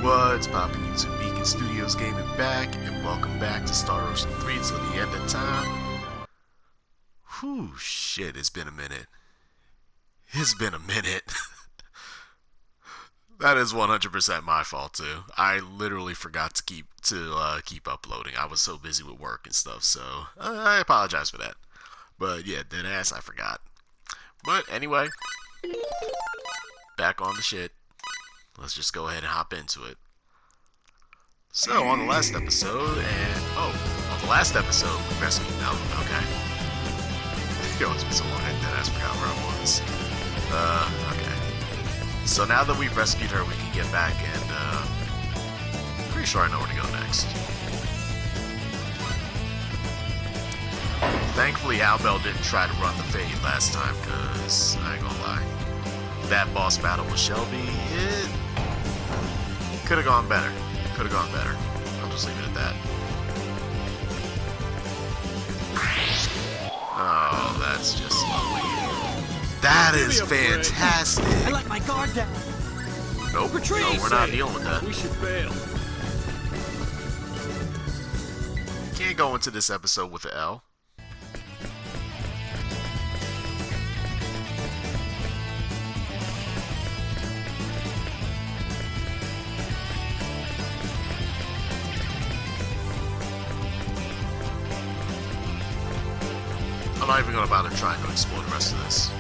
What's poppin' YouTube? Beacon Studios Gaming back, and welcome back to Star Ocean 3 till the end of time. Whew, shit, it's been a minute. It's been a minute. That is 100% my fault too. I literally forgot to keep uploading. I was so busy with work and stuff, so I apologize for that. But yeah, deadass, I forgot. But anyway, back on the shit. Let's just go ahead and hop into it. So, on the last episode, we rescued Mel. Okay. Yo, it's been so long, I forgot where I was. Okay. So now that we've rescued her, we can get back and, pretty sure I know where to go next. Thankfully, Albel didn't try to run the fade last time, because, I ain't gonna lie, that boss battle with Shelby, it could have gone better. Could have gone better. I'll just leave it at that. Oh, that's just lovely. That is fantastic. I let my guard down. Nope. No, we're not dealing with that. We should bail. Can't go into this episode with an L. I'm not even going to bother trying to explore the rest of this.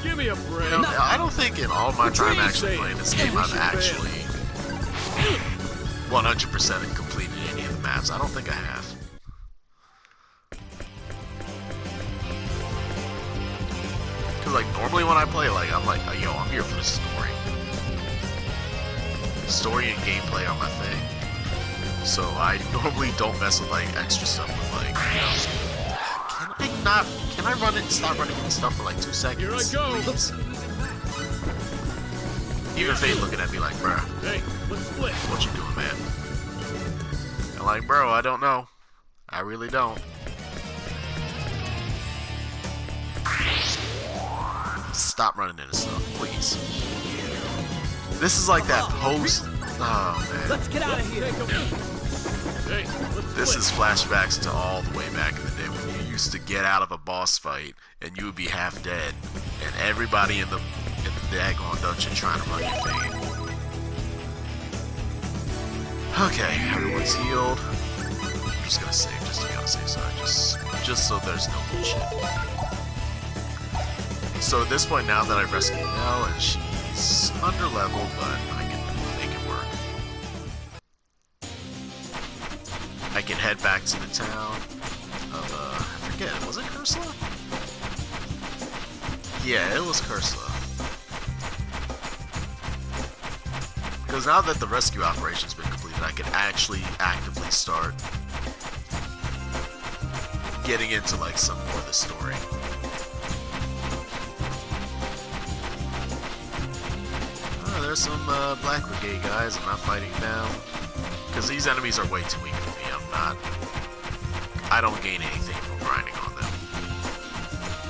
Give me a break. You know, I don't think in all my time actually playing this game I've actually 100% completed any of the maps. I don't think I have. Because like normally when I play, like I'm like, oh, yo, I'm here for the story. Story and gameplay are my thing. So I normally don't mess with like extra stuff with like, you know, can I run it and stop running into stuff for like 2 seconds? Here I go. Please? Even Fate looking at me like, bro, Hey, let's split. what you doing, man? I'm like, bro, I don't know. I really don't. Stop running into stuff, please. This is like that post. Oh man. Let's get out of here. Hey, This is flashbacks to all the way back in the day when you used to get out of a boss fight and you would be half dead, and everybody in the daggone dungeon trying to run your thing. Okay, everyone's healed. I'm just gonna save just to be on the safe side, just so there's no bullshit. So at this point, now that I've rescued Nell and she's under level, but I can make it work. I can head back to the town of, I forget, was it Kursla? Yeah, it was Kursla. Because now that the rescue operation's been completed, I can actually actively start getting into like some more of the story. Oh, there's some Black Brigade guys. I'm not fighting them. Because these enemies are way too weak for me. I don't gain anything from grinding on them.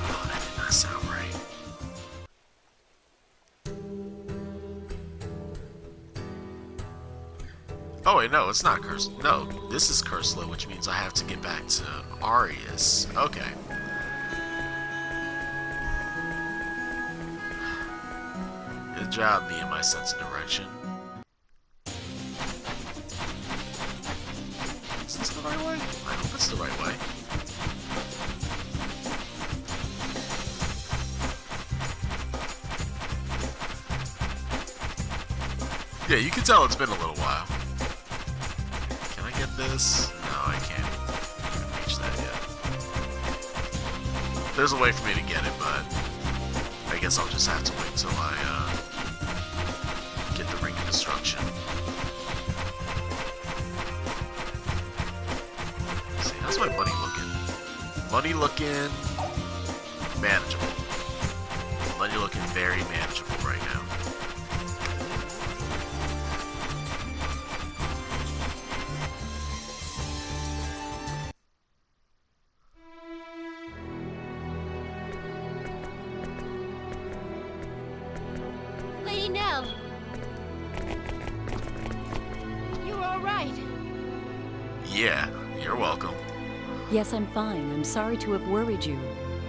Oh, that did not sound right. Oh wait, no, it's not Kursla. No, this is Kursla, which means I have to get back to Arius. Okay. Good job, me and my sense of direction. Is this the right way? I hope it's the right way. Yeah, you can tell it's been a little while. Can I get this? No, I can't reach that yet. There's a way for me to get it, but I guess I'll just have to wait till I get the Ring of Destruction. See, how's my money looking? Money looking manageable. Money looking very manageable right now. Nell. You were all right. Yeah, you're welcome. Yes, I'm fine. I'm sorry to have worried you.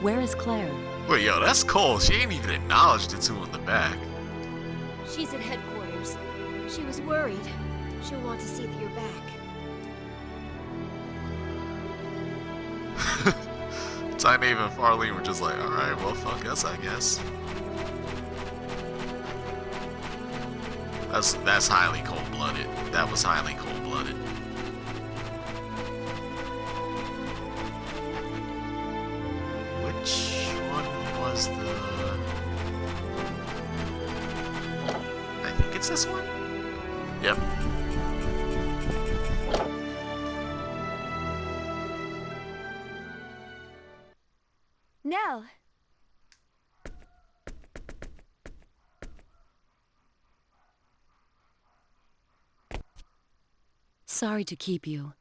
Where is Claire? Wait, yo, that's cold. She ain't even acknowledged the two in the back. She's at headquarters. She was worried. She'll want to see that you're back. Tynave and Farley were just like, alright, well, fuck us, I guess. That's highly cold-blooded. That was highly cold-blooded. Which one was the... I think it's this one? Yep. Nell. Sorry to keep you.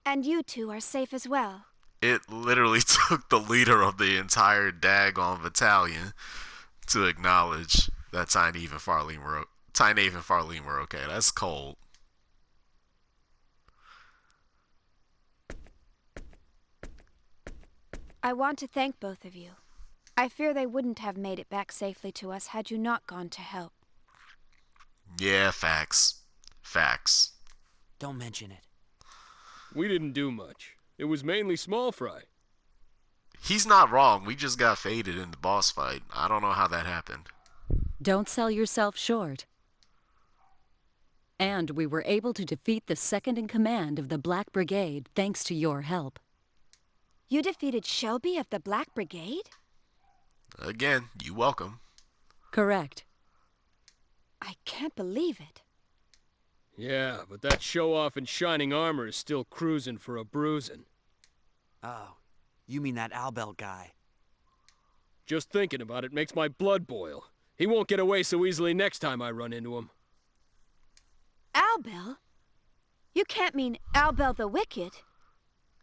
And you two are safe as well. It literally took the leader of the entire daggone battalion to acknowledge that Tynave and Farlene were okay. That's cold. I want to thank both of you. I fear they wouldn't have made it back safely to us had you not gone to help. Yeah, facts. Facts. Don't mention it. We didn't do much. It was mainly small fry. He's not wrong. We just got faded in the boss fight. I don't know how that happened. Don't sell yourself short. And we were able to defeat the second in command of the Black Brigade thanks to your help. You defeated Shelby of the Black Brigade? Again, you welcome. Correct. I can't believe it. Yeah, but that show-off in shining armor is still cruising for a bruising. Oh, you mean that Albel guy. Just thinking about it makes my blood boil. He won't get away so easily next time I run into him. Albel? You can't mean Albel the Wicked.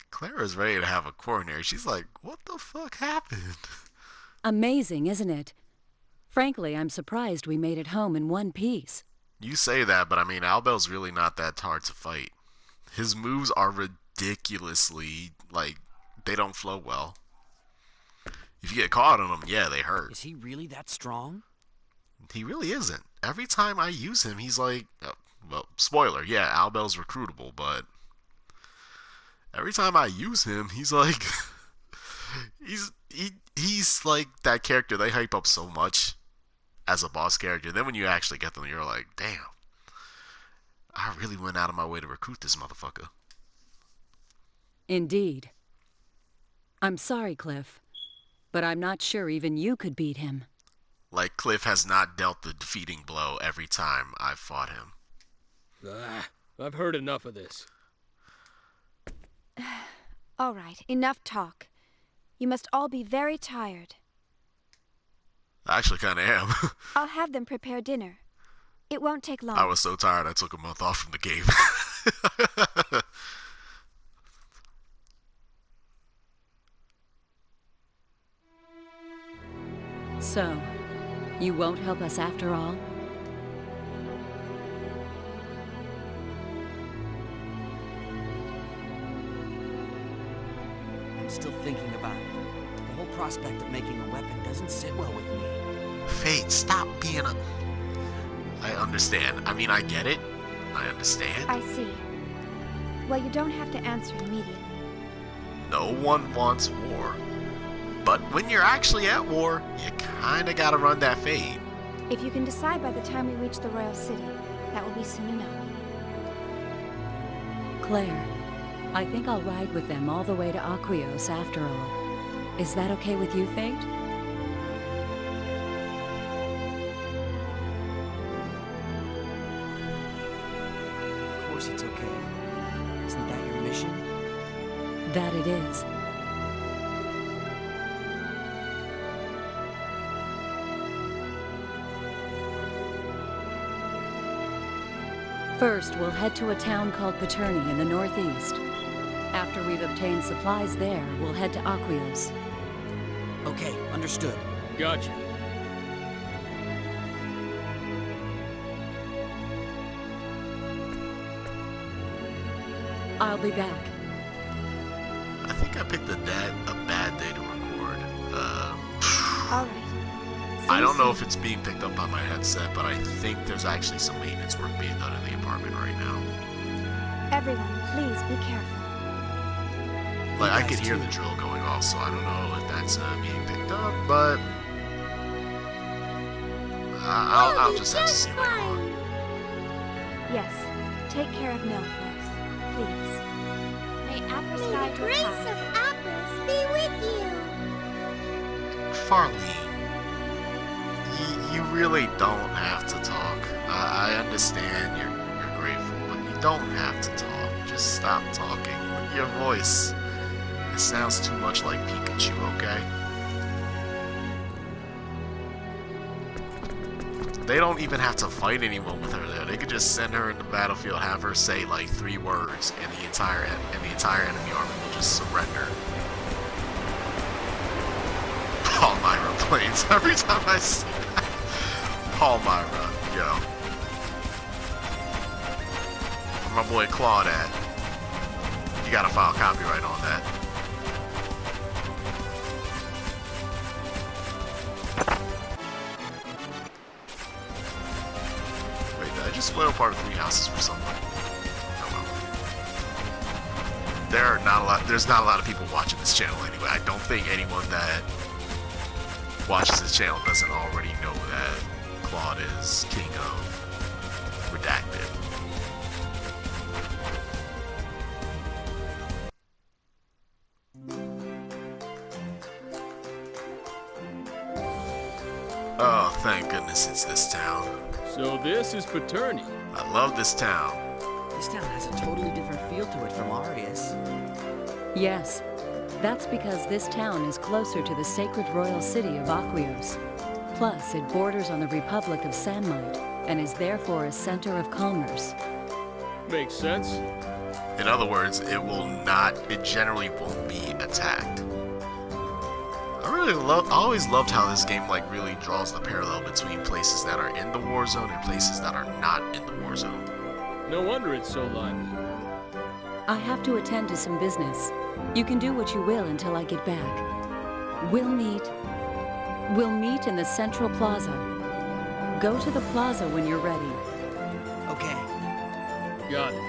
Clara's ready to have a coronary. She's like, what the fuck happened? Amazing, isn't it? Frankly, I'm surprised we made it home in one piece. You say that, but I mean, Albel's really not that hard to fight. His moves are ridiculously, like, they don't flow well. If you get caught on them, yeah, they hurt. Is he really that strong? He really isn't. Every time I use him, he's like, well, spoiler, yeah, Albel's recruitable, but every time I use him, he's like, he's like that character they hype up so much as a boss character. Then when you actually get them, you're like, damn, I really went out of my way to recruit this motherfucker. Indeed. I'm sorry, Cliff, but I'm not sure even you could beat him. Like, Cliff has not dealt the defeating blow every time I've fought him. I've heard enough of this. All right, enough talk. You must all be very tired. I actually kind of am. I'll have them prepare dinner. It won't take long. I was so tired I took a month off from the game. So, you won't help us after all? I'm still thinking about it. The whole prospect of making a weapon doesn't sit well with me. Fate, stop being a... I understand. I mean, I get it. I understand. I see. Well, you don't have to answer immediately. No one wants war. But when you're actually at war, you kinda gotta run that fade. If you can decide by the time we reach the Royal City, that will be soon enough. Claire, I think I'll ride with them all the way to Aquios after all. Is that okay with you, Fate? Of course it's okay. Isn't that your mission? That it is. First, we'll head to a town called Paterni in the northeast. After we've obtained supplies there, we'll head to Aquios. Okay, understood. Gotcha. I'll be back. I think I picked a bad day to record. Alright. I don't know if it's being picked up by my headset, but I think there's actually some maintenance work being done in the apartment right now. Everyone, please be careful. Like, I guys could hear too. the drill going off, so I don't know if that's being picked up, but I'll just have to see later on. Yes, take care of Mill first, please. May Apis guide your path. of Apis be with you. Farley, you really don't have to talk. I understand you're grateful, but you don't have to talk. Just stop talking. Your voice, it sounds too much like Pikachu, okay? They don't even have to fight anyone with her there. They could just send her in the battlefield, have her say like 3 words, and the entire enemy army will just surrender. Palmyra planes. Every time I see that. Palmyra, yo. Where my boy Claude at? You gotta file copyright on that. Wait, did I just spoil part of 3 houses for someone? Oh well. There's not a lot of people watching this channel anyway. I don't think anyone that watches this channel doesn't already know that Claude is king of Redacted. Oh, thank goodness it's this town. So this is Paterni. I love this town. This town has a totally different feel to it from Arius. Yes, that's because this town is closer to the sacred royal city of Aquios. Plus, it borders on the Republic of Sanmite and is therefore a center of commerce. Makes sense. In other words, it generally won't be attacked. I always loved how this game like really draws the parallel between places that are in the war zone and places that are not in the war zone. No wonder it's so lively. I have to attend to some business. You can do what you will until I get back. We'll meet in the Central Plaza. Go to the plaza when you're ready. Okay. Got it.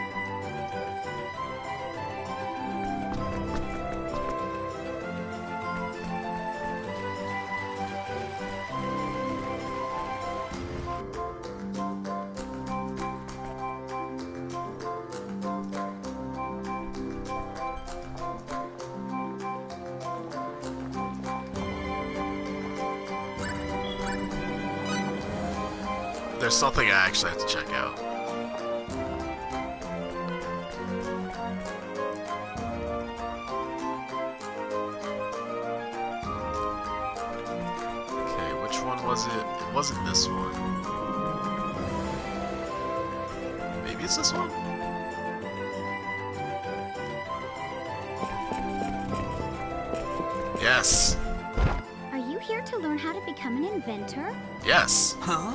There's something I actually have to check out. Okay, which one was it? It wasn't this one. Maybe it's this one? Yes. Are you here to learn how to become an inventor? Yes. Huh?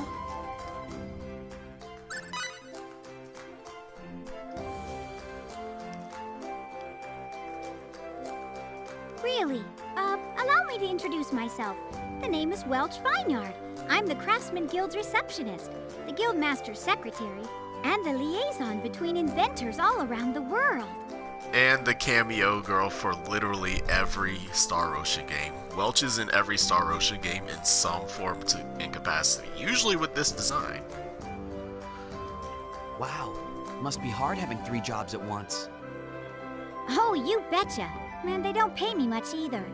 Really? Allow me to introduce myself. The name is Welch Vineyard. I'm the Craftsman Guild's receptionist, the Guildmaster's secretary, and the liaison between inventors all around the world. And the cameo girl for literally every Star Ocean game. Welch is in every Star Ocean game in some form to incapacity, usually with this design. Wow. Must be hard having 3 jobs at once. Oh, you betcha. And they don't pay me much either.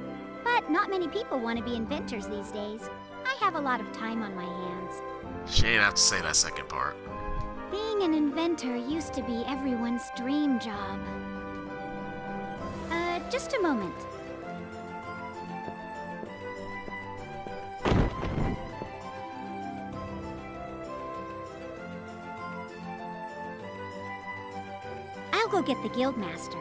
But not many people want to be inventors these days. I have a lot of time on my hands. She ain't have to say that second part. Being an inventor used to be everyone's dream job. Just a moment. go get the Guildmaster.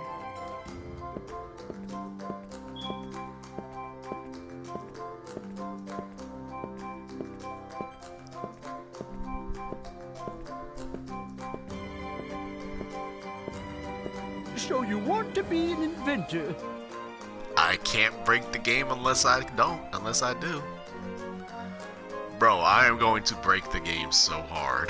So you want to be an inventor? I can't break the game unless I do. Bro, I am going to break the game so hard.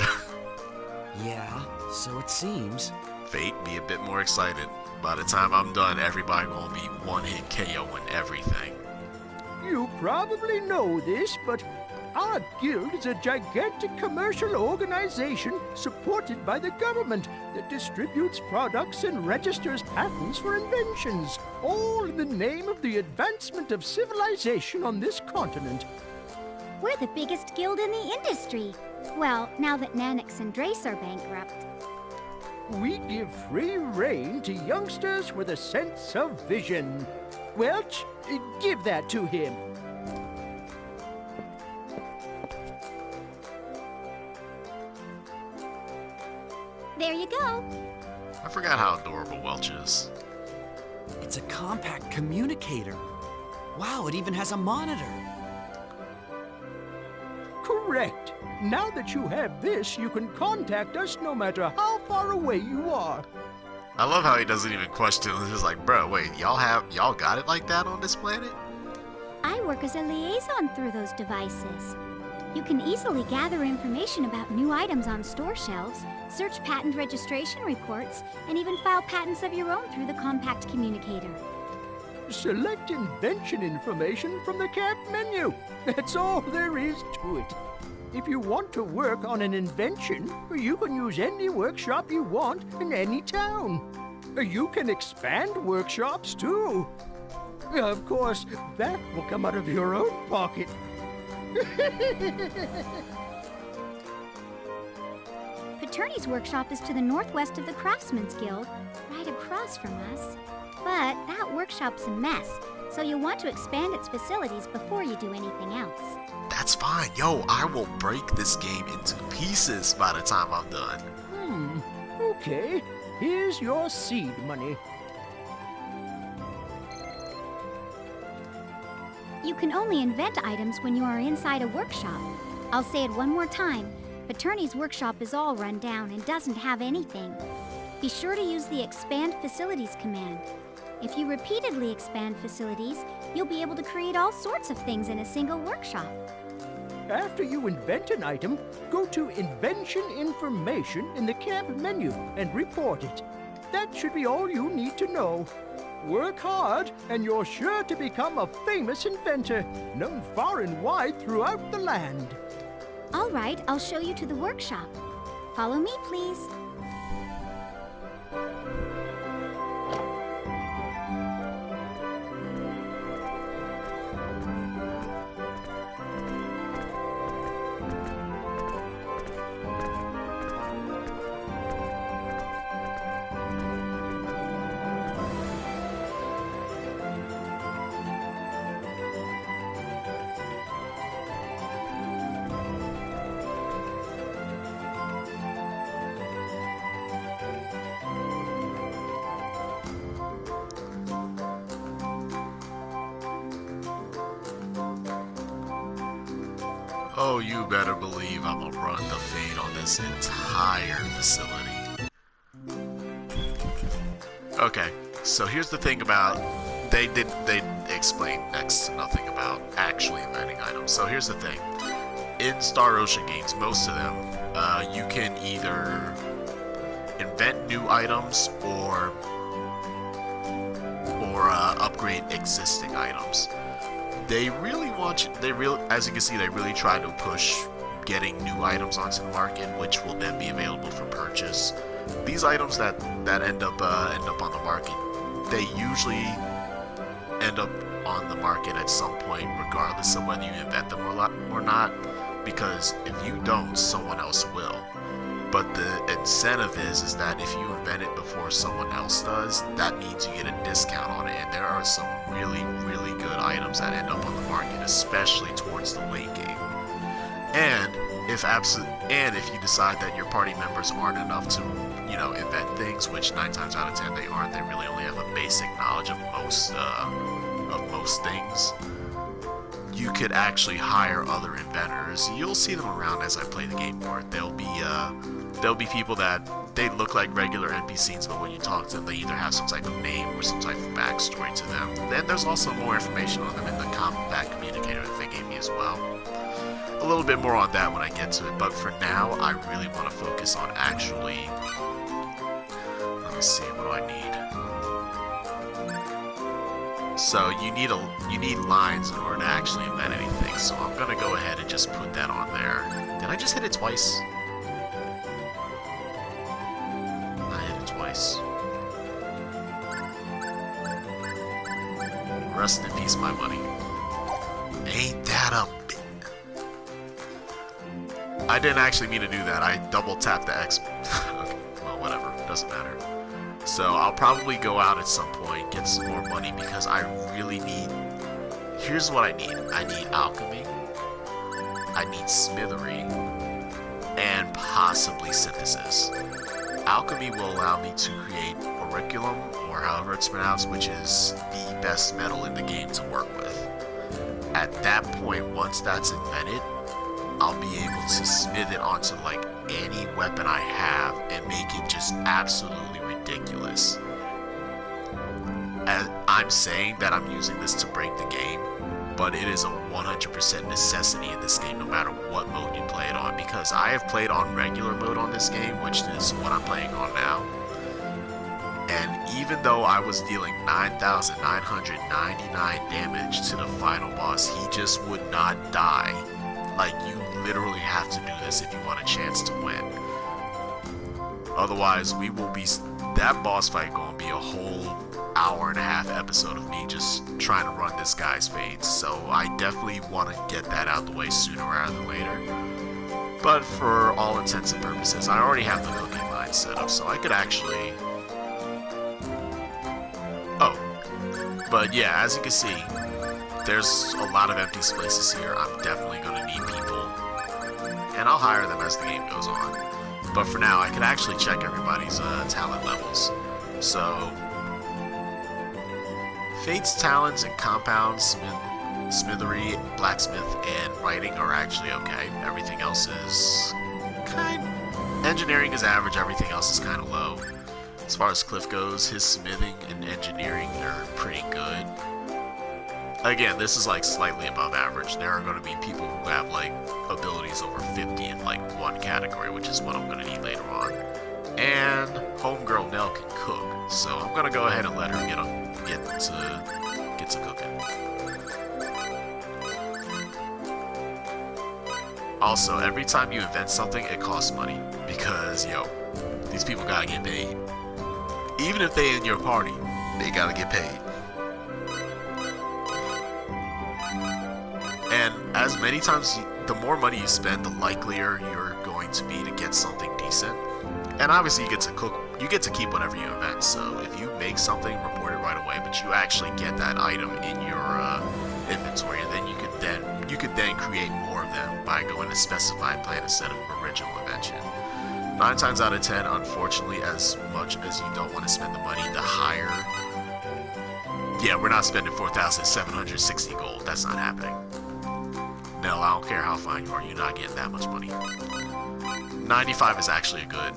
Yeah, so it seems. Fate, be a bit more excited. By the time I'm done, everybody gonna be one-hit KOing everything. You probably know this, but our guild is a gigantic commercial organization supported by the government that distributes products and registers patents for inventions, all in the name of the advancement of civilization on this continent. We're the biggest guild in the industry. Well, now that Nanix and Drace are bankrupt. We give free rein to youngsters with a sense of vision. Welch, give that to him. There you go. I forgot how adorable Welch is. It's a compact communicator. Wow, it even has a monitor. Correct. Now that you have this, you can contact us no matter how far away you are. I love how he doesn't even question. He's just like, bro, wait, y'all got it like that on this planet? I work as a liaison through those devices. You can easily gather information about new items on store shelves, search patent registration reports, and even file patents of your own through the compact communicator. Select invention information from the camp menu. That's all there is to it. If you want to work on an invention, you can use any workshop you want in any town. You can expand workshops too. Of course, that will come out of your own pocket. Paterni's workshop is to the northwest of the Craftsman's Guild, right across from us. But that workshop's a mess, so you'll want to expand its facilities before you do anything else. That's fine. Yo, I will break this game into pieces by the time I'm done. Okay. Here's your seed money. You can only invent items when you are inside a workshop. I'll say it one more time. Paterni's workshop is all run down and doesn't have anything. Be sure to use the Expand Facilities command. If you repeatedly expand facilities, you'll be able to create all sorts of things in a single workshop. After you invent an item, go to Invention Information in the camp menu and report it. That should be all you need to know. Work hard, and you're sure to become a famous inventor, known far and wide throughout the land. All right, I'll show you to the workshop. Follow me, please. Oh, you better believe I'm gonna run the fade on this entire facility. Okay, so here's the thing about they explained next to nothing about actually inventing items. So here's the thing. In Star Ocean games, most of them, you can either invent new items or upgrade existing items. They really want you, as you can see, they really try to push getting new items onto the market, which will then be available for purchase. These items that end up on the market, they usually end up on the market at some point, regardless of whether you invent them or not, because if you don't, someone else will. But the incentive is that if you invent it before someone else does, that means you get a discount on it, and there are some really, really good items that end up on the market, especially towards the late game. And if you decide that your party members aren't enough to, you know, invent things, which 9 times out of 10 they aren't. They really only have a basic knowledge of most things. You could actually hire other inventors. You'll see them around as I play the game more. There'll be people that they look like regular NPCs, but when you talk to them, they either have some type of name or some type of backstory to them. Then there's also more information on them in the compact communicator that they gave me as well. A little bit more on that when I get to it, but for now, I really want to focus on actually... Let me see, what do I need? So you need lines in order to actually invent anything, so I'm gonna go ahead and just put that on there. Did I just hit it twice? I hit it twice. Rest in peace, my money. Ain't that a bit? I didn't actually mean to do that. I double tapped the X. Okay, well, whatever. Doesn't matter. So I'll probably go out at some point, get some more money, because I really need... Here's what I need. I need alchemy, I need smithery, and possibly synthesis. Alchemy will allow me to create auriculum, or however it's pronounced, which is the best metal in the game to work with. At that point, once that's invented, I'll be able to smith it onto like any weapon I have and make it just absolutely ridiculous. And I'm saying that I'm using this to break the game, but it is a 100% necessity in this game no matter what mode you play it on, because I have played on regular mode on this game, which is what I'm playing on now. And even though I was dealing 9,999 damage to the final boss, he just would not die. Like, you literally have to do this if you want a chance to win. Otherwise, that boss fight gonna be a whole hour-and-a-half episode of me just trying to run this guy's fades. So I definitely want to get that out the way sooner rather than later. But for all intents and purposes, I already have the cooking line set up, so I could actually... Oh. But yeah, as you can see, there's a lot of empty spaces here. I'm definitely going to need people, and I'll hire them as the game goes on. But for now, I can actually check everybody's talent levels. So, Fate's talents in compounds, smithery, blacksmith, and writing are actually okay. Everything else is engineering is average. Everything else is kind of low. As far as Cliff goes, his smithing and engineering are pretty good. Again, this is like slightly above average. There are going to be people who have like abilities over 50 in like one category, which is what I'm going to need later on. And homegirl Nell can cook, so I'm going to go ahead and let her get to cooking. Also, every time you invent something, it costs money, because these people gotta get paid. Even if they in your party, they gotta get paid. And as many times, the more money you spend, the likelier you're going to be to get something decent. And obviously you get to keep whatever you invent, so if you make something, report it right away, but you actually get that item in your inventory, and then you could then create more of them by going to specified plan instead of original invention. 9 times out of 10, unfortunately, as much as you don't want to spend the money, the higher... Yeah, we're not spending 4,760 gold. That's not happening. No, I don't care how fine you are, you're not getting that much money. 95 is actually a good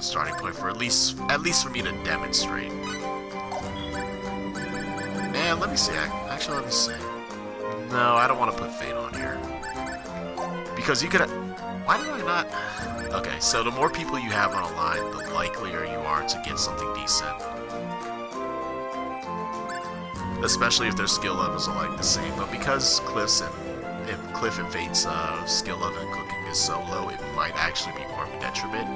starting point for at least for me to demonstrate. And let me see. Actually, let me see. No, I don't want to put Fate on here. Because you could... Why did I not... Okay, so the more people you have on a line, the likelier you are to get something decent. Especially if their skill levels are like the same. But because Cliff and Fate's skill level in cooking is so low, it might actually be more of a detriment.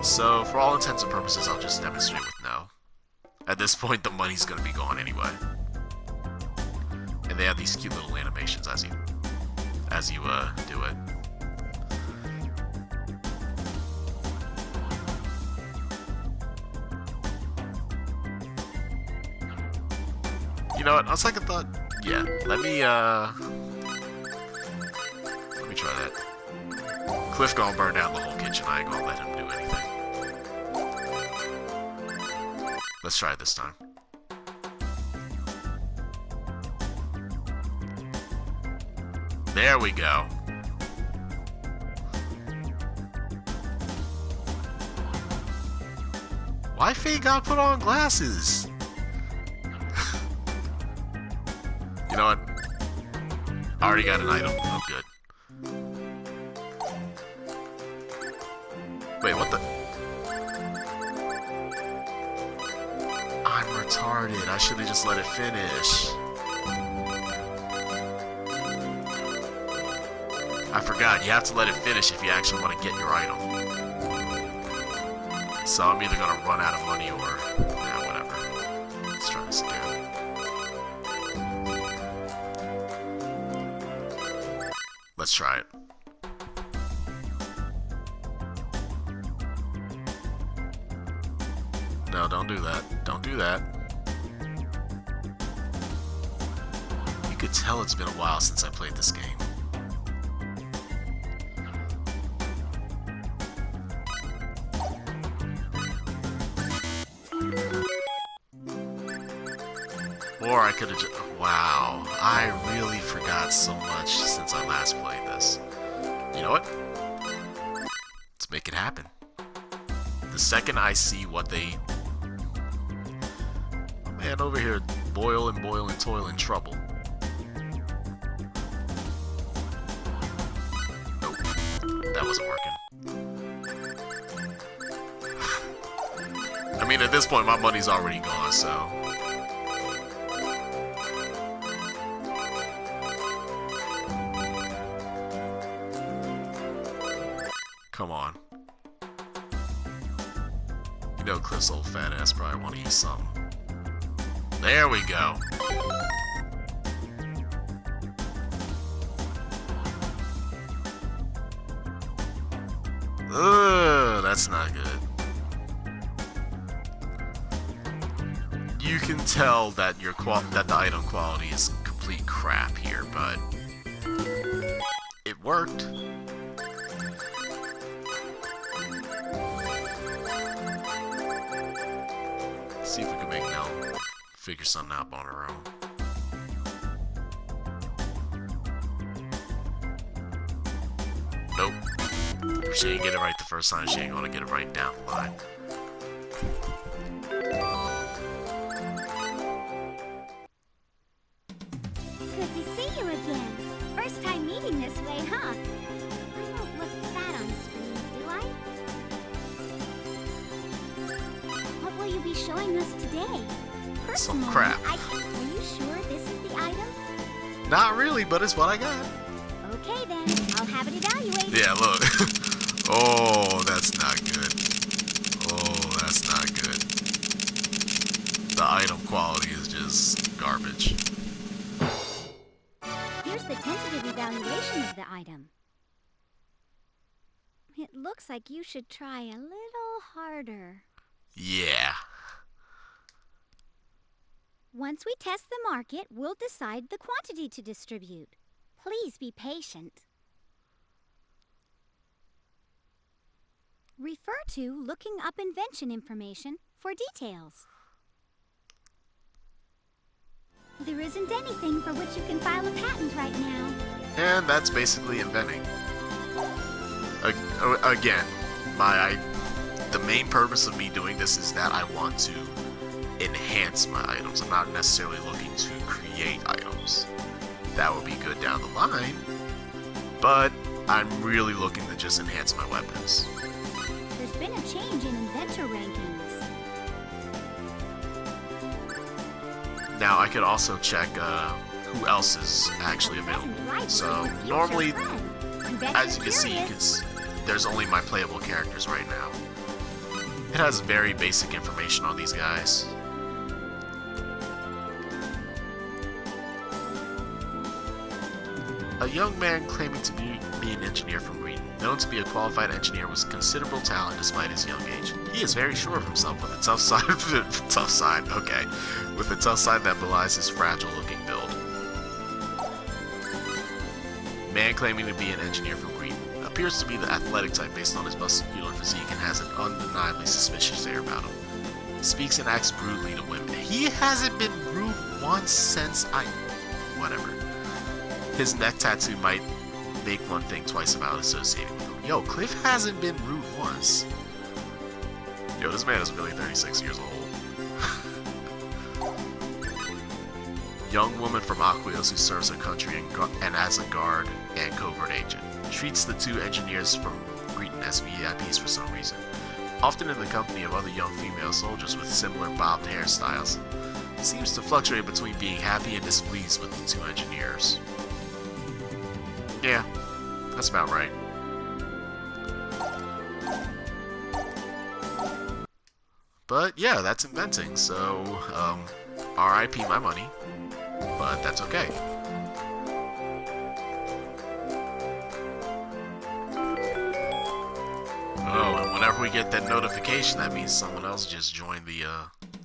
So, for all intents and purposes, I'll just demonstrate with no. At this point, the money's gonna be gone anyway. And they have these cute little animations as you do it. You know what? On second thought, yeah. Let me try that. Cliff gonna burn down the whole kitchen. I ain't gonna let him do anything. Let's try it this time. There we go. Why Faye got put on glasses? You know what? I already got an item. Oh, good. Wait, what the? I'm retarded. I should have just let it finish. I forgot. You have to let it finish if you actually want to get your item. So I'm either gonna run out of money or... yeah, whatever. Let's try this again. Let's try it. No, don't do that. Don't do that. You could tell it's been a while since I played this game. Or I could have just... wow. I really forgot so much since I last played this. You know what? Let's make it happen. The second I see what they... man over here boil and toil in trouble. Nope. That wasn't working. I mean, at this point, my money's already gone, so... come on. You know Cliff's old fat ass probably want to eat something. There we go. Ugh, that's not good. You can tell that that the item quality is complete crap here, but it worked. See if we can make Nell figure something out on her own. Nope. If she ain't get it right the first time, she ain't gonna get it right down the line. Good to see you again. First time meeting this way, huh? I don't look fat on screen, do I? What will you be showing us today? Some Personally, crap. Are you sure this is the item? Not really, but it's what I got. Okay then, I'll have it evaluated. Yeah, look. Oh, that's not good. Oh, that's not good. The item quality is just garbage. Here's the tentative evaluation of the item. It looks like you should try a little harder. Yeah. Once we test the market, we'll decide the quantity to distribute. Please be patient. Refer to looking up invention information for details. There isn't anything for which you can file a patent right now. And that's basically inventing. Again, the main purpose of me doing this is that I want to enhance my items. I'm not necessarily looking to create items. That would be good down the line, but I'm really looking to just enhance my weapons. There's been a change in inventor rankings. Now I could also check who else is actually available. So normally, as you can see, there's only my playable characters right now. It has very basic information on these guys. A young man claiming to be an engineer from Green, known to be a qualified engineer with considerable talent despite his young age. He is very sure of himself with a tough side, with a tough side that belies his fragile-looking build. Man claiming to be an engineer from Green, a appears to be the athletic type based on his muscular physique and has an undeniably suspicious air about him. Speaks and acts brutally to women. He hasn't been rude once since whatever. His neck tattoo might make one think twice about associating with him. Yo, Cliff hasn't been rude once. Yo, this man is really 36 years old. Young woman from Aquios who serves her country and as a guard and covert agent. Treats the two engineers from Greeton as VIPs for some reason. Often in the company of other young female soldiers with similar bobbed hairstyles. Seems to fluctuate between being happy and displeased with the two engineers. Yeah, that's about right. But yeah, that's inventing, so RIP my money, but that's okay. Oh, and whenever we get that notification, that means someone else just joined the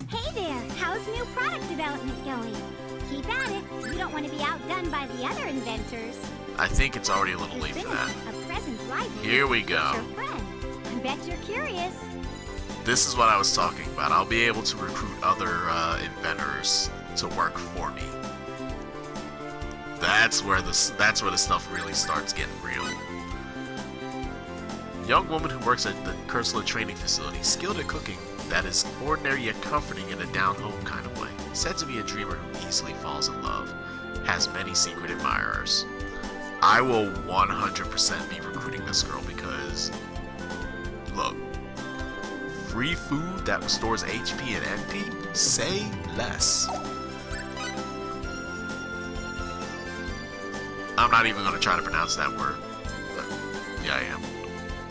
Hey there, how's new product development going? Keep at it. You don't want to be outdone by the other inventors. I think it's already a little late for that. A present rival. Here we go. Your friend. I bet you're curious. This is what I was talking about. I'll be able to recruit other inventors to work for me. That's where the stuff really starts getting real. Young woman who works at the Cursula training facility, skilled at cooking that is ordinary yet comforting in a down-home kind of way. Said to be a dreamer who easily falls in love. Has many secret admirers. I will 100% be recruiting this girl because, look, free food that restores HP and MP? Say less. I'm not even going to try to pronounce that word, but yeah, I am.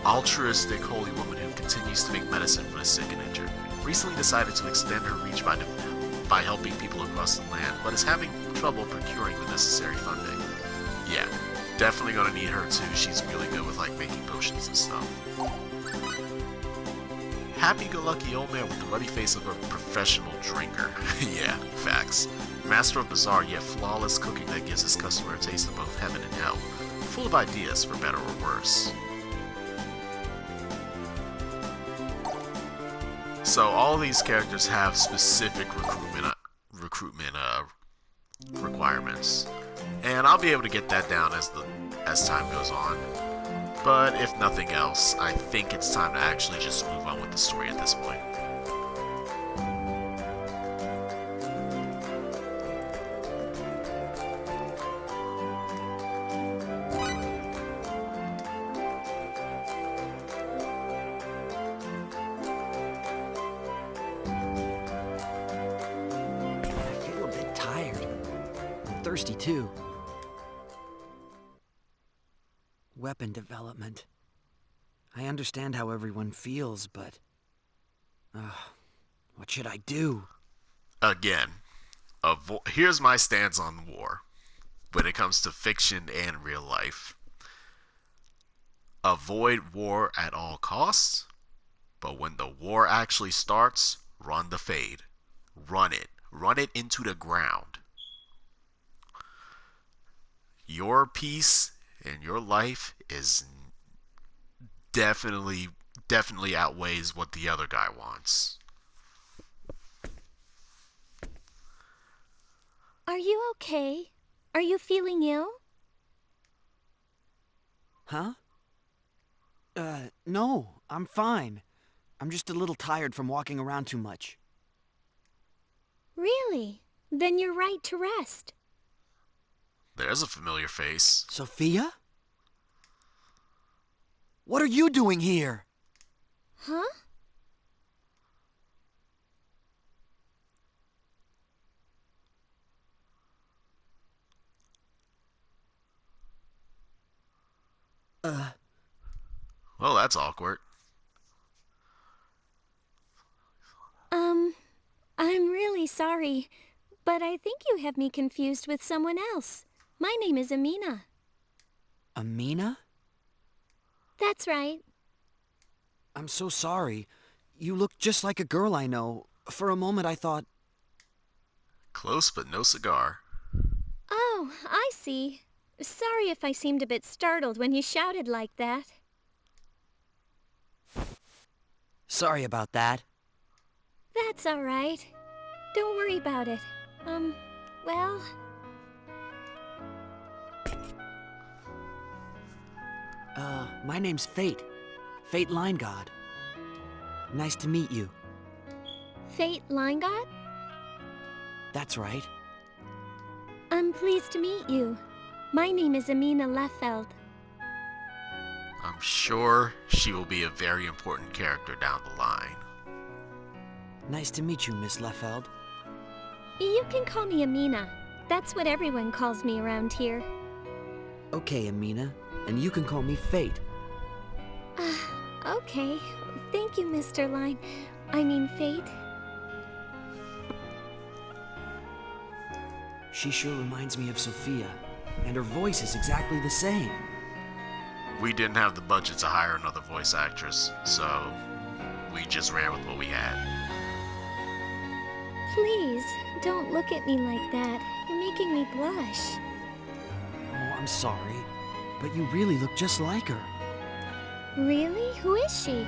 Altruistic holy woman who continues to make medicine for the sick and injured. Recently decided to extend her reach by helping people across the land, but is having trouble procuring the necessary funding. Yeah, definitely going to need her too. She's really good with like making potions and stuff. Happy-go-lucky old man with the ruddy face of a professional drinker. Yeah, facts. Master of bizarre yet flawless cooking that gives his customer a taste of both heaven and hell. Full of ideas for better or worse. So all these characters have specific recruitment requirements, and I'll be able to get that down as time goes on. But if nothing else, I think it's time to actually just move on with the story at this point. I feel a bit tired. I'm thirsty too. Weapon development. I understand how everyone feels, but... what should I do? Again, here's my stance on war when it comes to fiction and real life. Avoid war at all costs, but when the war actually starts, run the fade. Run it. Run it into the ground. Your peace in your life is definitely outweighs what the other guy wants. Are you okay? Are you feeling ill? Huh? No, I'm fine. I'm just a little tired from walking around too much. Really? Then you're right to rest. There's a familiar face. Sophia? What are you doing here? Huh? Well, that's awkward. I'm really sorry, but I think you have me confused with someone else. My name is Amina. Amina? That's right. I'm so sorry. You look just like a girl I know. For a moment I thought... Close but no cigar. Oh, I see. Sorry if I seemed a bit startled when you shouted like that. Sorry about that. That's all right. Don't worry about it. Well... My name's Fate. Fate Line God. Nice to meet you. Fate Line God? That's right. I'm pleased to meet you. My name is Amina Leffeld. I'm sure she will be a very important character down the line. Nice to meet you, Miss Leffeld. You can call me Amina. That's what everyone calls me around here. Okay, Amina. And you can call me Fate. Okay. Thank you, Mr. Line. I mean, Fate. She sure reminds me of Sophia, and her voice is exactly the same. We didn't have the budget to hire another voice actress, so we just ran with what we had. Please, don't look at me like that. You're making me blush. Oh, I'm sorry, but you really look just like her. Really? Who is she?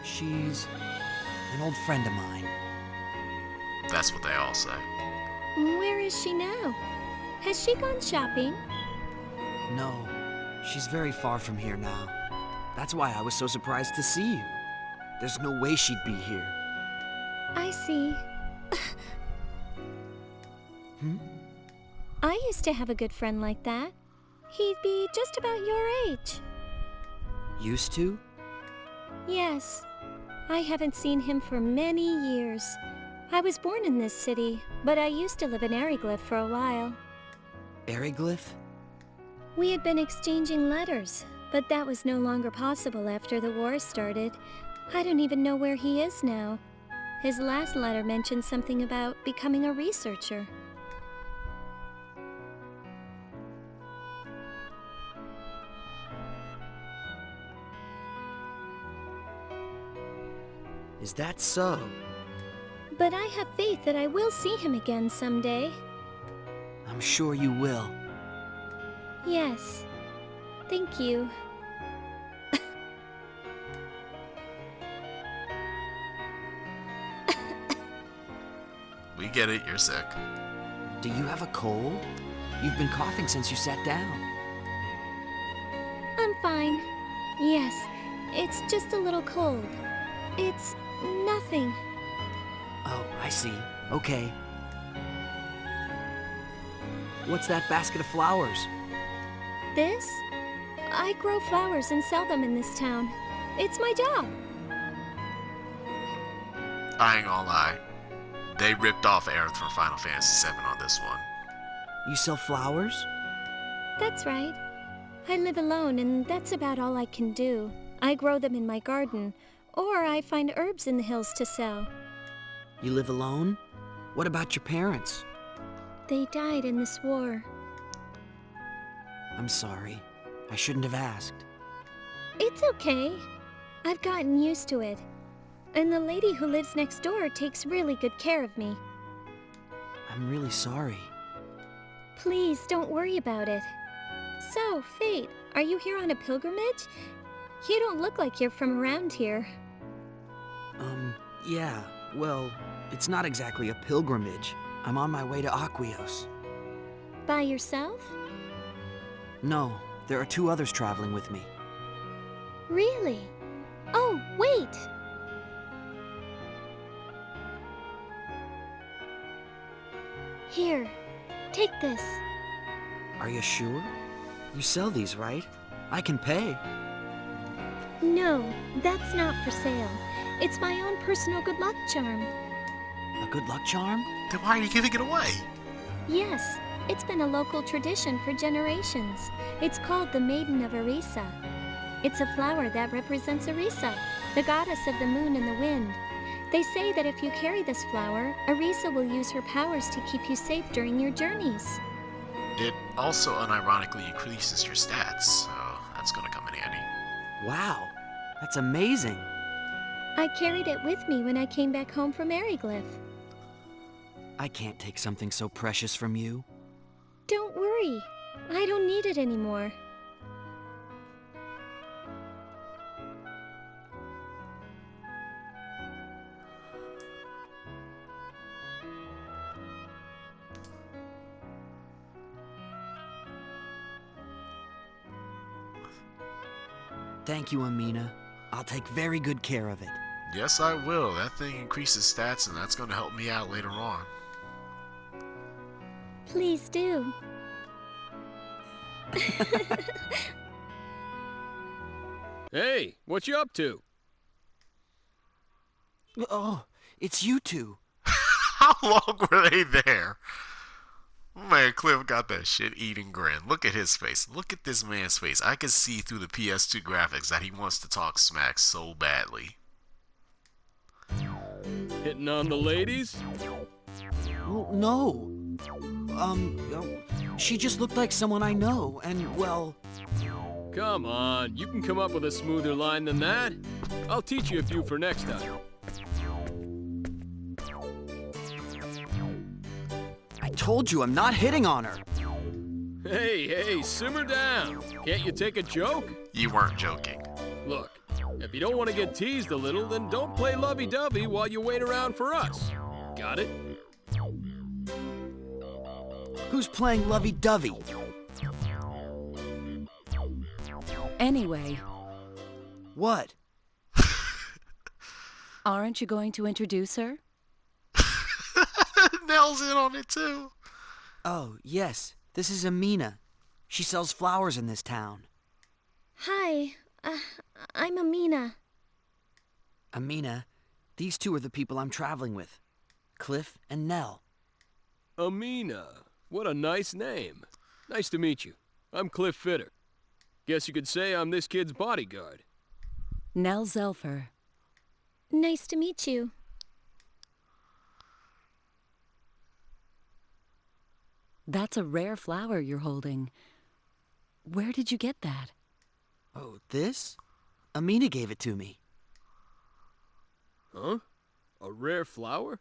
She's an old friend of mine. That's what they all say. Where is she now? Has she gone shopping? No, she's very far from here now. That's why I was so surprised to see you. There's no way she'd be here. I see. I used to have a good friend like that. He'd be just about your age. Used to? Yes. I haven't seen him for many years. I was born in this city, but I used to live in Ariglyph for a while. Ariglyph? We had been exchanging letters, but that was no longer possible after the war started. I don't even know where he is now. His last letter mentioned something about becoming a researcher. Is that so? But I have faith that I will see him again someday. I'm sure you will. Yes. Thank you. We get it, you're sick. Do you have a cold? You've been coughing since you sat down. I'm fine. Yes, it's just a little cold. It's nothing. Oh, I see. Okay. What's that basket of flowers? This? I grow flowers and sell them in this town. It's my job. I ain't gonna lie. They ripped off Aerith from Final Fantasy VII on this one. You sell flowers? That's right. I live alone, and that's about all I can do. I grow them in my garden, or I find herbs in the hills to sell. You live alone? What about your parents? They died in this war. I'm sorry. I shouldn't have asked. It's okay. I've gotten used to it. And the lady who lives next door takes really good care of me. I'm really sorry. Please, don't worry about it. So, Fate, are you here on a pilgrimage? You don't look like you're from around here. Yeah. Well, it's not exactly a pilgrimage. I'm on my way to Aquios. By yourself? No, there are 2 others traveling with me. Really? Oh, wait! Here, take this. Are you sure? You sell these, right? I can pay. No, that's not for sale. It's my own personal good luck charm. A good luck charm? Then why are you giving it away? Yes, it's been a local tradition for generations. It's called the Maiden of Arisa. It's a flower that represents Arisa, the goddess of the moon and the wind. They say that if you carry this flower, Arisa will use her powers to keep you safe during your journeys. It also unironically increases your stats, so that's gonna come in handy. Wow, that's amazing. I carried it with me when I came back home from Ariglyph. I can't take something so precious from you. Don't worry. I don't need it anymore. Thank you, Amina. I'll take very good care of it. Yes, I will. That thing increases stats, and that's going to help me out later on. Please do. Hey, what you up to? Oh, it's you two. How long were they there? Man, Cliff got that shit-eating grin. Look at his face. Look at this man's face. I can see through the PS2 graphics that he wants to talk smack so badly. Hitting on the ladies? Well, no. She just looked like someone I know, and, well... Come on, you can come up with a smoother line than that. I'll teach you a few for next time. I told you I'm not hitting on her. Hey, simmer down. Can't you take a joke? You weren't joking. Look, if you don't want to get teased a little, then don't play lovey-dovey while you wait around for us. Got it? Who's playing lovey-dovey? Anyway, What? aren't you going to introduce her? Nell's in on it too. Oh, yes. This is Amina. She sells flowers in this town. Hi, I'm Amina. Amina, these two are the people I'm traveling with. Cliff and Nell. Amina. What a nice name. Nice to meet you. I'm Cliff Fitter. Guess you could say I'm this kid's bodyguard. Nell Zelfer. Nice to meet you. That's a rare flower you're holding. Where did you get that? Oh, this? Amina gave it to me. Huh? A rare flower?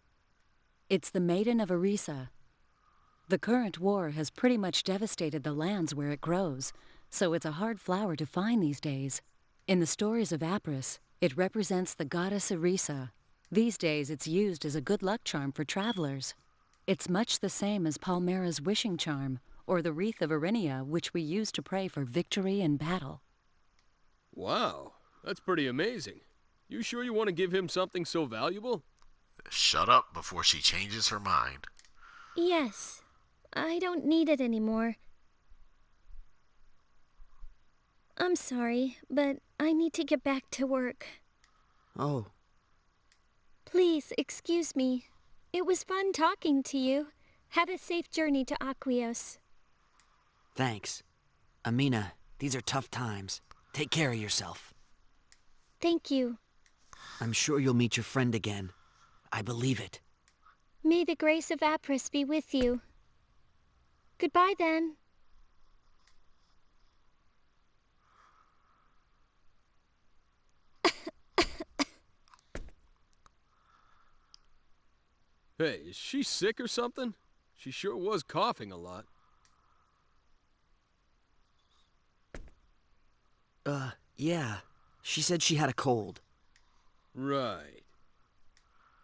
It's the Maiden of Arisa. The current war has pretty much devastated the lands where it grows, so it's a hard flower to find these days. In the stories of Apris, it represents the goddess Arisa. These days it's used as a good luck charm for travelers. It's much the same as Palmera's wishing charm, or the wreath of Arinia, which we use to pray for victory in battle. Wow, that's pretty amazing. You sure you want to give him something so valuable? Shut up before she changes her mind. Yes, I don't need it anymore. I'm sorry, but I need to get back to work. Oh, Please, excuse me. It was fun talking to you. Have a safe journey to Aquios. thanks. Amina, these are tough times. Take care of yourself. Thank you. I'm sure you'll meet your friend again. I believe it. May the grace of Apris be with you. Goodbye then. Hey, is she sick or something? She sure was coughing a lot. Yeah. She said she had a cold. Right.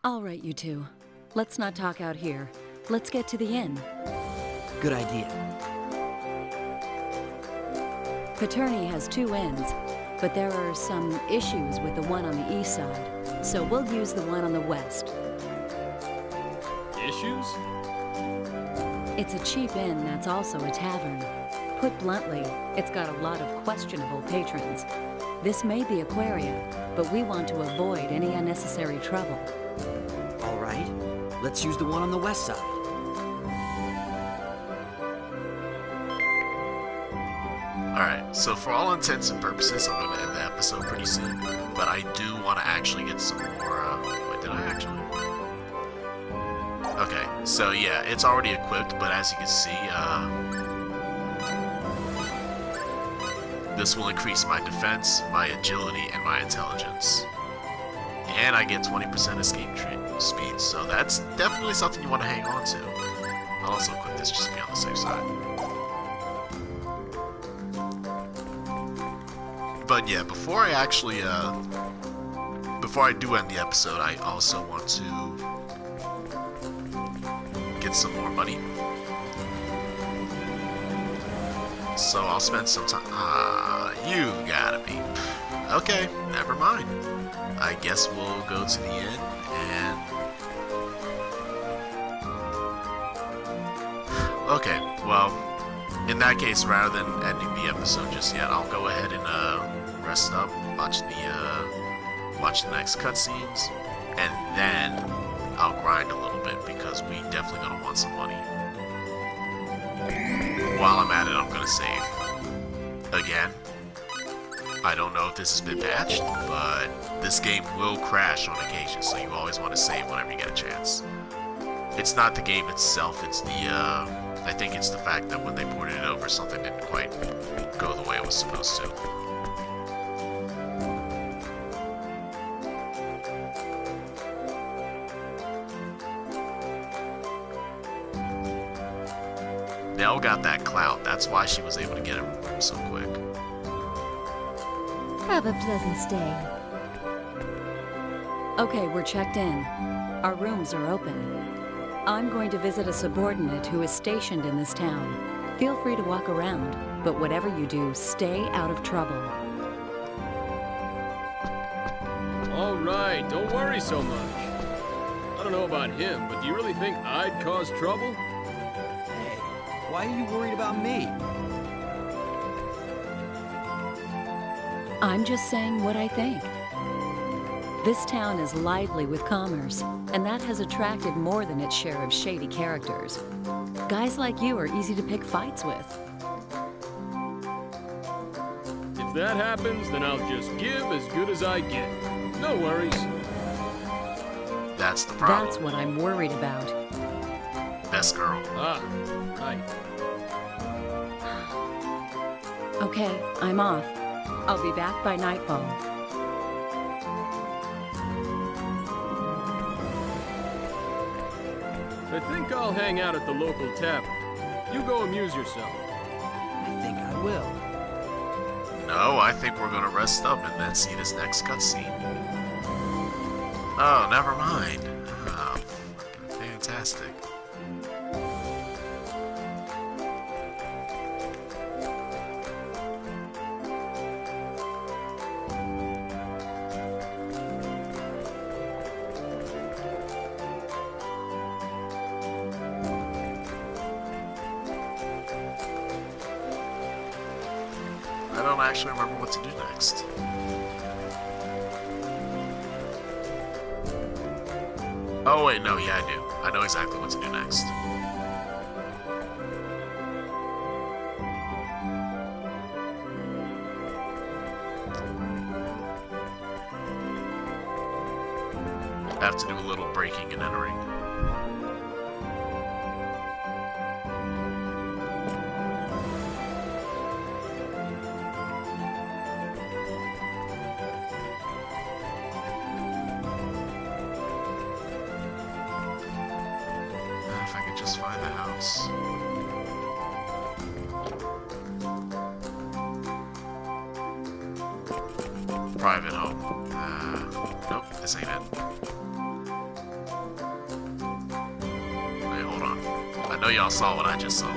All right, you two. Let's not talk out here. Let's get to the inn. Good idea. Paterni has 2 inns, but there are some issues with the one on the east side, so we'll use the one on the west. Issues? It's a cheap inn that's also a tavern. Put bluntly, it's got a lot of questionable patrons. This may be Aquaria, but we want to avoid any unnecessary trouble. All right. Let's use the one on the west side. Alright, so for all intents and purposes, I'm going to end the episode pretty soon. But I do want to actually get some more, wait, did I actually? Okay, so yeah, it's already equipped, but as you can see, this will increase my defense, my agility, and my intelligence. And I get 20% escape speed, so that's definitely something you want to hang on to. I'll also equip this just to be on the safe side. But yeah, before I actually, before I do end the episode, I also want to get some more money. So I'll spend some time. You gotta be. Okay, never mind. I guess we'll go to the inn and. Okay, well, in that case, rather than ending the episode just yet, I'll go ahead and rest up, watch the next cutscenes, and then I'll grind a little bit because we definitely gonna want some money. While I'm at it, I'm gonna save. Again, I don't know if this has been patched, but this game will crash on occasion, so you always want to save whenever you get a chance. It's not the game itself, it's the, I think it's the fact that when they ported it over, something didn't quite go the way it was supposed to. Nell got that clout. That's why she was able to get him so quick. Have a pleasant stay. Okay, we're checked in. Our rooms are open. I'm going to visit a subordinate who is stationed in this town. Feel free to walk around, but whatever you do, stay out of trouble. All right, don't worry so much. I don't know about him, but do you really think I'd cause trouble? Hey, why are you worried about me? I'm just saying what I think. This town is lively with commerce, and that has attracted more than its share of shady characters. Guys like you are easy to pick fights with. If that happens, then I'll just give as good as I get. No worries. That's the problem. That's what I'm worried about. Best girl. Ah, right. Okay, I'm off. I'll be back by nightfall. I think I'll hang out at the local tavern. You go amuse yourself. I think I will. No, I think we're gonna rest up and then see this next cutscene. Oh, never mind. Oh, fantastic. I don't actually remember what to do next. Oh wait, no, yeah I do. I know exactly what to do next. I have to do a little breaking and entering. If I could just find the house. Private home. Nope, this ain't it. Wait, hold on. I know y'all saw what I just saw.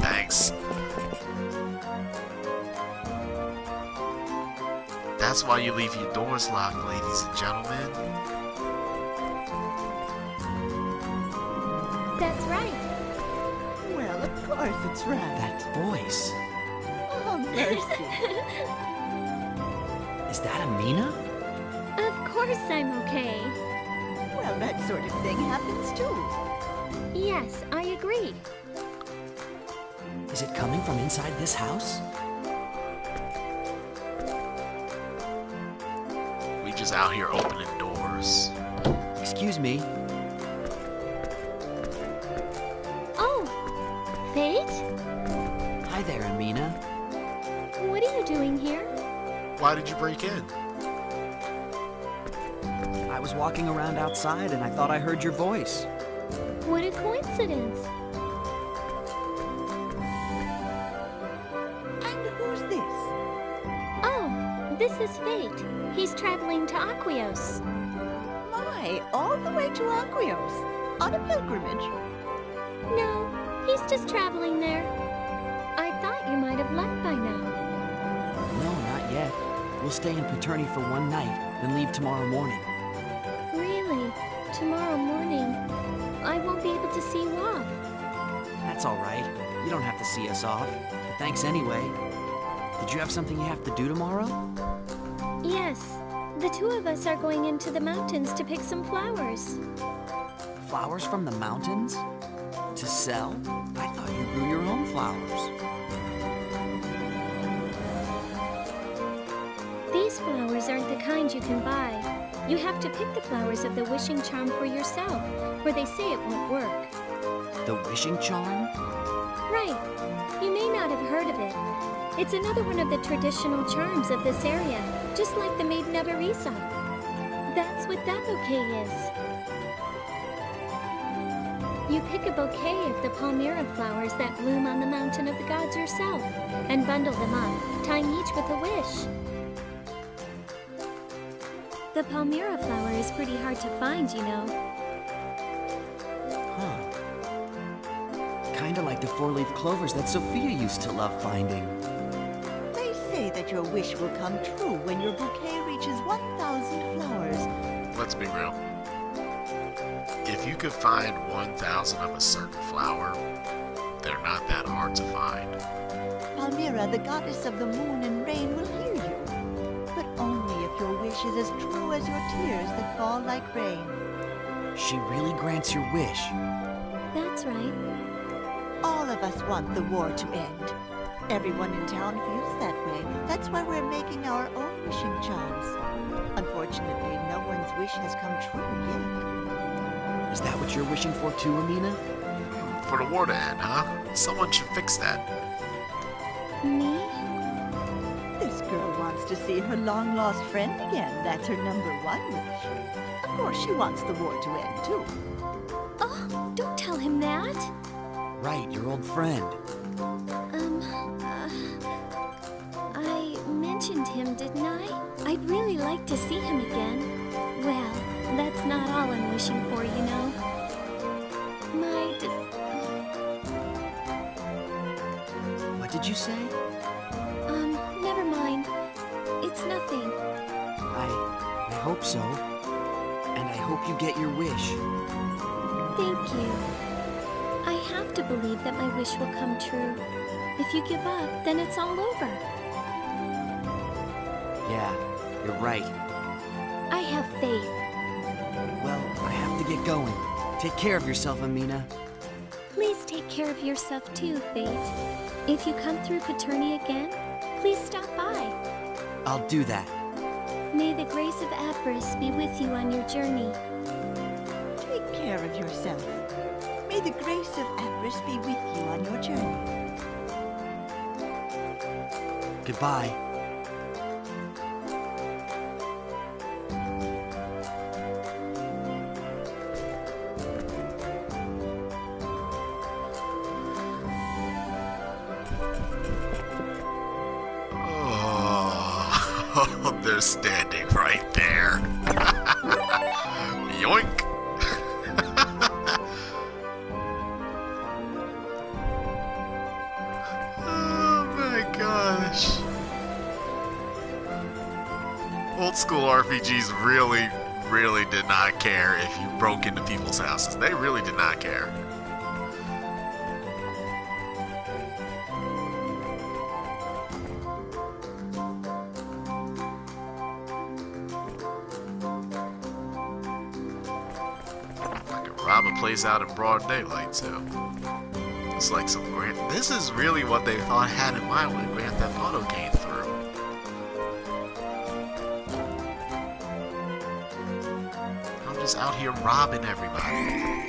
Thanks. That's why you leave your doors locked, ladies and gentlemen. That's right. Well, of course it's right. That voice. Oh, mercy. Is that Amina? Of course I'm okay. Well, that sort of thing happens too. Yes, I agree. Is it coming from inside this house? We just out here opening doors. Excuse me. Oh, Fate? Hi there, Amina. What are you doing here? Why did you break in? I was walking around outside and I thought I heard your voice. What a coincidence. This is Fate. He's traveling to Aquios. My, all the way to Aquios? On a pilgrimage? No, he's just traveling there. I thought you might have left by now. No, not yet. We'll stay in Paterni for one night, then leave tomorrow morning. Really? Tomorrow morning? I won't be able to see you off. That's all right. You don't have to see us off. But thanks anyway. Did you have something you have to do tomorrow? Yes. The two of us are going into the mountains to pick some flowers. Flowers from the mountains? To sell? I thought you grew your own flowers. These flowers aren't the kind you can buy. You have to pick the flowers of the wishing charm for yourself, where they say it won't work. The wishing charm? Right. You may not have heard of it. It's another one of the traditional charms of this area, just like the Maiden of Arisa. That's what that bouquet is. You pick a bouquet of the palmyra flowers that bloom on the mountain of the gods yourself, and bundle them up, tying each with a wish. The palmyra flower is pretty hard to find, you know. Huh. Kinda like the four-leaf clovers that Sophia used to love finding. They say that your wish will come true when your bouquet reaches 1,000 flowers. Let's be real. If you could find 1,000 of a certain flower, they're not that hard to find. Palmyra, the goddess of the moon and rain, will hear you. But only if your wish is as true as your tears that fall like rain. She really grants your wish. That's right. All of us want the war to end. Everyone in town feels that way. That's why we're making our own wishing charms. Unfortunately, no one's wish has come true yet. Is that what you're wishing for too, Amina? For the war to end, huh? Someone should fix that. Me? This girl wants to see her long-lost friend again. That's her number one wish. Of course, she wants the war to end, too. Oh, don't tell him that. Right, your old friend. I mentioned him, didn't I? I'd really like to see him again. Well, that's not all I'm wishing for, you know. What did you say? Never mind. It's nothing. I hope so. And I hope you get your wish. Thank you. I have to believe that my wish will come true. If you give up, then it's all over. Yeah, you're right. I have faith. Well, I have to get going. Take care of yourself, Amina. Please take care of yourself too, Fate. If you come through Paterni again, please stop by. I'll do that. May the grace of Apris be with you on your journey. Take care of yourself. May the grace of Apris be with you on your journey. Goodbye. Oh, they're standing right there. Yoink. Oh my gosh. Old school RPGs really did not care if you broke into people's houses. They really did not care. Rob a place out in broad daylight, too. It's like some Grand... This is really what they thought had in mind when Grand Theft Auto came through. I'm just out here robbing everybody.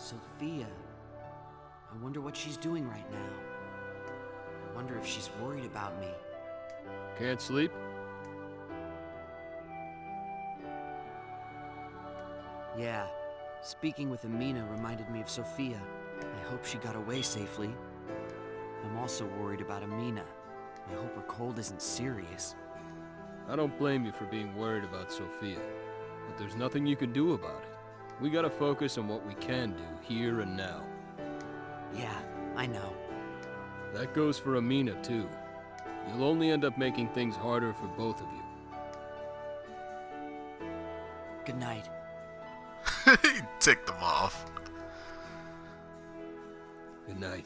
Sophia. I wonder what she's doing right now. I wonder if she's worried about me. Can't sleep? Yeah, speaking with Amina reminded me of Sophia. I hope she got away safely. I'm also worried about Amina. I hope her cold isn't serious. I don't blame you for being worried about Sophia, but there's nothing you can do about it. We gotta focus on what we can do here and now. Yeah, I know. That goes for Amina, too. You'll only end up making things harder for both of you. Good night. He ticked them off. Good night.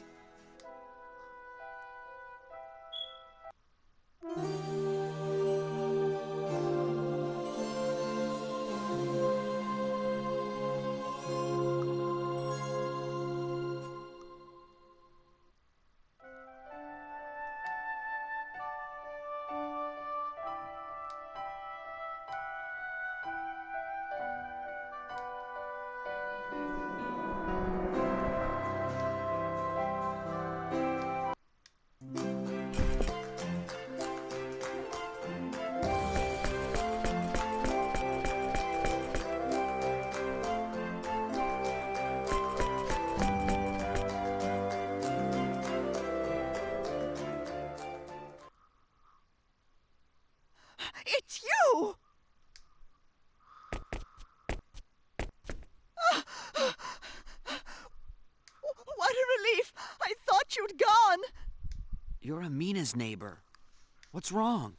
It's you! What a relief! I thought you'd gone! You're Amina's neighbor. What's wrong?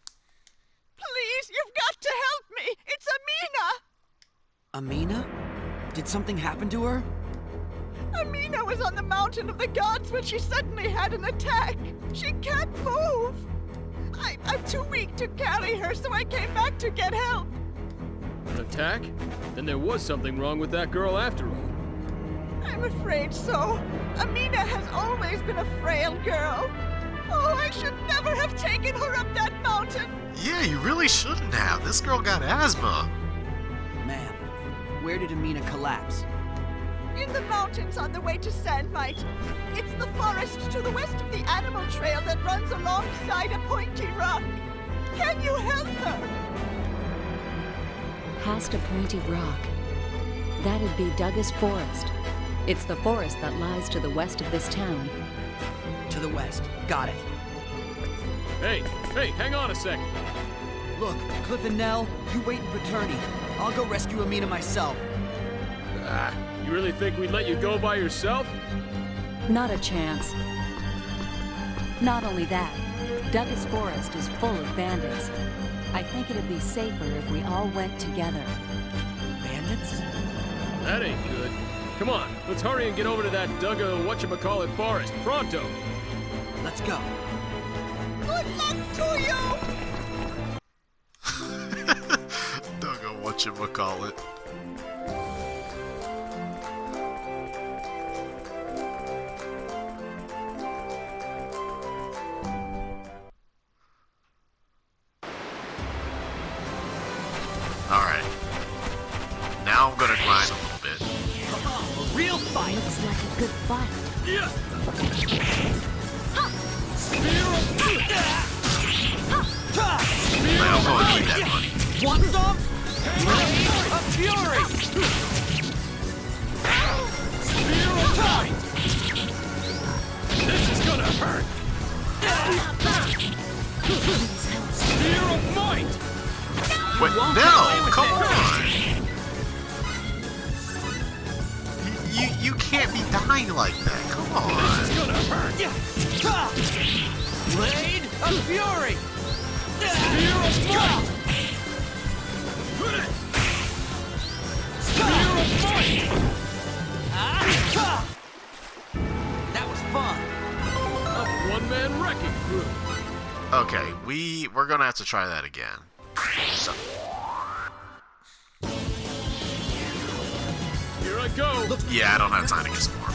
Please, you've got to help me! It's Amina! Amina? Did something happen to her? Amina was on the mountain of the gods when she suddenly had an attack. She can't move. I'm too weak to carry her, so I came back to get help. An attack? Then there was something wrong with that girl after all. I'm afraid so. Amina has always been a frail girl. Oh, I should never have taken her up that mountain. Yeah, you really shouldn't have. This girl got asthma. Ma'am, where did Amina collapse? In the mountains on the way to Sandmite. It's the forest to the west of the animal trail that runs alongside a pointy rock. Can you help her? Past a pointy rock. That'd be Douglas Forest. It's the forest that lies to the west of this town. To the west. Got it. Hey, hang on a second. Look, Cliff and Nell, you wait in Paterni. I'll go rescue Amina myself. You really think we'd let you go by yourself? Not a chance. Not only that, Douglas Forest is full of bandits. I think it'd be safer if we all went together. Bandits? That ain't good. Come on, let's hurry and get over to that whatchamacallit forest. Pronto! Let's go. Good luck to you! Dugga, whatchamacallit. Alright. Now I'm gonna grind a little bit. A real fight! Looks like a good fight. Yeah! Man, I'm gonna need that money. Want some? Blade of Fury! This is gonna hurt! Spear of Might! Wait, no! Come on! You can't be dying like that. Come on. This is gonna hurt! Blade of Fury! Spear of Might! Spear of Might! That was fun! A one-man wrecking crew! Okay, we're gonna have to try that again. So, Here I go! yeah, I don't have time to get some more.